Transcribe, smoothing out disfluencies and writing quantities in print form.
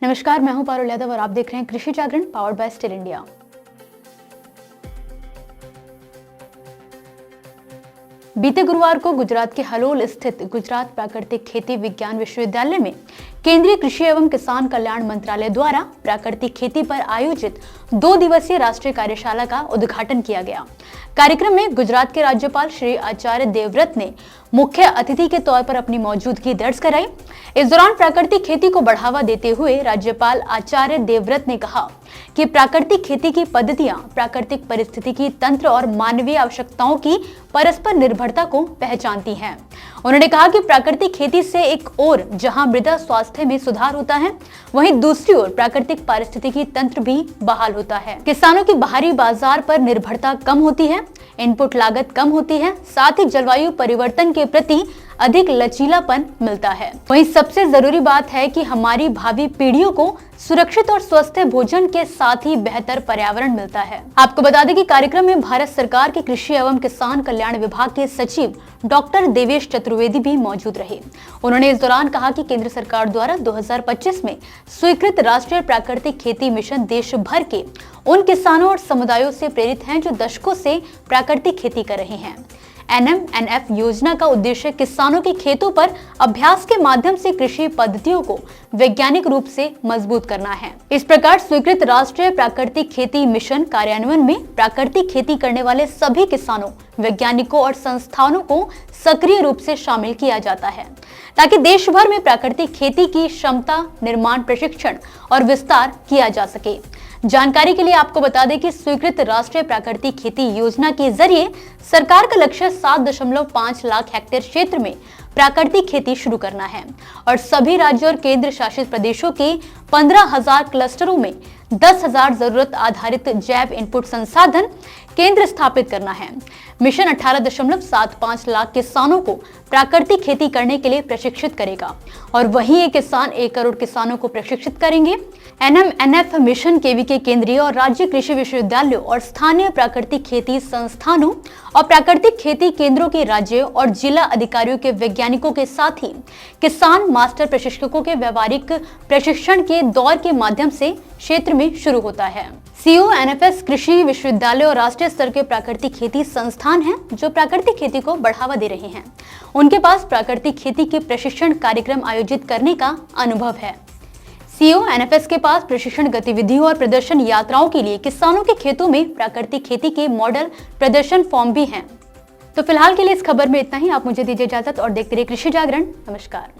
नमस्कार, मैं हूं पारुल यादव और आप देख रहे हैं कृषि जागरण पावर्ड बाय स्टिल इंडिया। बीते गुरुवार को गुजरात के हलोल स्थित गुजरात प्राकृतिक खेती विज्ञान विश्वविद्यालय में केंद्रीय कृषि एवं किसान कल्याण मंत्रालय द्वारा प्राकृतिक खेती पर आयोजित 2 दिवसीय राष्ट्रीय कार्यशाला का उद्घाटन किया गया। कार्यक्रम में गुजरात के राज्यपाल श्री आचार्य देवव्रत ने मुख्य अतिथि के तौर पर अपनी मौजूदगी दर्ज कराई। इस दौरान प्राकृतिक खेती को बढ़ावा देते हुए राज्यपाल आचार्य देवव्रत ने कहा कि प्राकृतिक खेती की पद्धतियां प्राकृतिक परिस्थितिकी तंत्र और मानवीय आवश्यकताओं की परस्पर निर्भरता को पहचानती हैं। उन्होंने कहा कि प्राकृतिक खेती से एक ओर जहां मृदा स्वास्थ्य में सुधार होता है, वहीं दूसरी ओर प्राकृतिक पारिस्थितिकी तंत्र भी बहाल होता है। किसानों की बाहरी बाजार पर निर्भरता कम होती है, इनपुट लागत कम होती है, साथ ही जलवायु परिवर्तन के प्रति अधिक लचीलापन मिलता है। वहीं सबसे जरूरी बात है कि हमारी भावी पीढ़ियों को सुरक्षित और स्वस्थ भोजन के साथ ही बेहतर पर्यावरण मिलता है। आपको बता दें कि कार्यक्रम में भारत सरकार के कृषि एवं किसान कल्याण विभाग के सचिव डॉक्टर देवेश चतुर्वेदी भी मौजूद रहे। उन्होंने इस दौरान कहा कि केंद्र सरकार द्वारा 2025 में स्वीकृत राष्ट्रीय प्राकृतिक खेती मिशन देश भर के उन किसानों और समुदायों से प्रेरित हैं जो दशकों से प्राकृतिक खेती कर रहे हैं। NMNF योजना का उद्देश्य किसानों के खेतों पर अभ्यास के माध्यम से कृषि पद्धतियों को वैज्ञानिक रूप से मजबूत करना है। इस प्रकार स्वीकृत राष्ट्रीय प्राकृतिक खेती मिशन कार्यान्वयन में प्राकृतिक खेती करने वाले सभी किसानों, वैज्ञानिकों और संस्थानों को सक्रिय रूप से शामिल किया जाता है, ताकि देश भर में प्राकृतिक खेती की क्षमता निर्माण, प्रशिक्षण और विस्तार किया जा सके। जानकारी के लिए आपको बता दें कि स्वीकृत राष्ट्रीय प्राकृतिक खेती योजना के जरिए सरकार का लक्ष्य 7.5 लाख हेक्टेयर क्षेत्र में प्राकृतिक खेती शुरू करना है और सभी राज्यों और केंद्र शासित प्रदेशों के 15,000 क्लस्टरों में 10,000 जरूरत आधारित जैव इनपुट संसाधन केंद्र स्थापित करना है। मिशन 18.75 लाख किसानों को प्राकृतिक खेती करने के लिए प्रशिक्षित करेगा और वहीं एक किसान 1 करोड़ किसानों को प्रशिक्षित करेंगे। NMNF मिशन केवीके केंद्रीय और राज्य कृषि विश्वविद्यालयों और स्थानीय प्राकृतिक खेती संस्थानों और प्राकृतिक खेती केंद्रों के राज्य और जिला अधिकारियों के वैज्ञानिकों के साथ ही किसान मास्टर प्रशिक्षकों के व्यावहारिक प्रशिक्षण के दौर के माध्यम से क्षेत्र में शुरू होता है। CONFS कृषि विश्वविद्यालय और राष्ट्रीय स्तर के प्राकृतिक खेती संस्थान हैं जो प्राकृतिक खेती को बढ़ावा दे रहे हैं। उनके पास प्राकृतिक खेती के प्रशिक्षण कार्यक्रम आयोजित करने का अनुभव है। CONFS के पास प्रशिक्षण गतिविधियों और प्रदर्शन यात्राओं के लिए किसानों के खेतों में प्राकृतिक खेती के मॉडल प्रदर्शन फॉर्म भी हैं। तो फिलहाल के लिए इस खबर में इतना ही। आप मुझे दीजिए इजाजत और देखते रहिए कृषि जागरण। नमस्कार।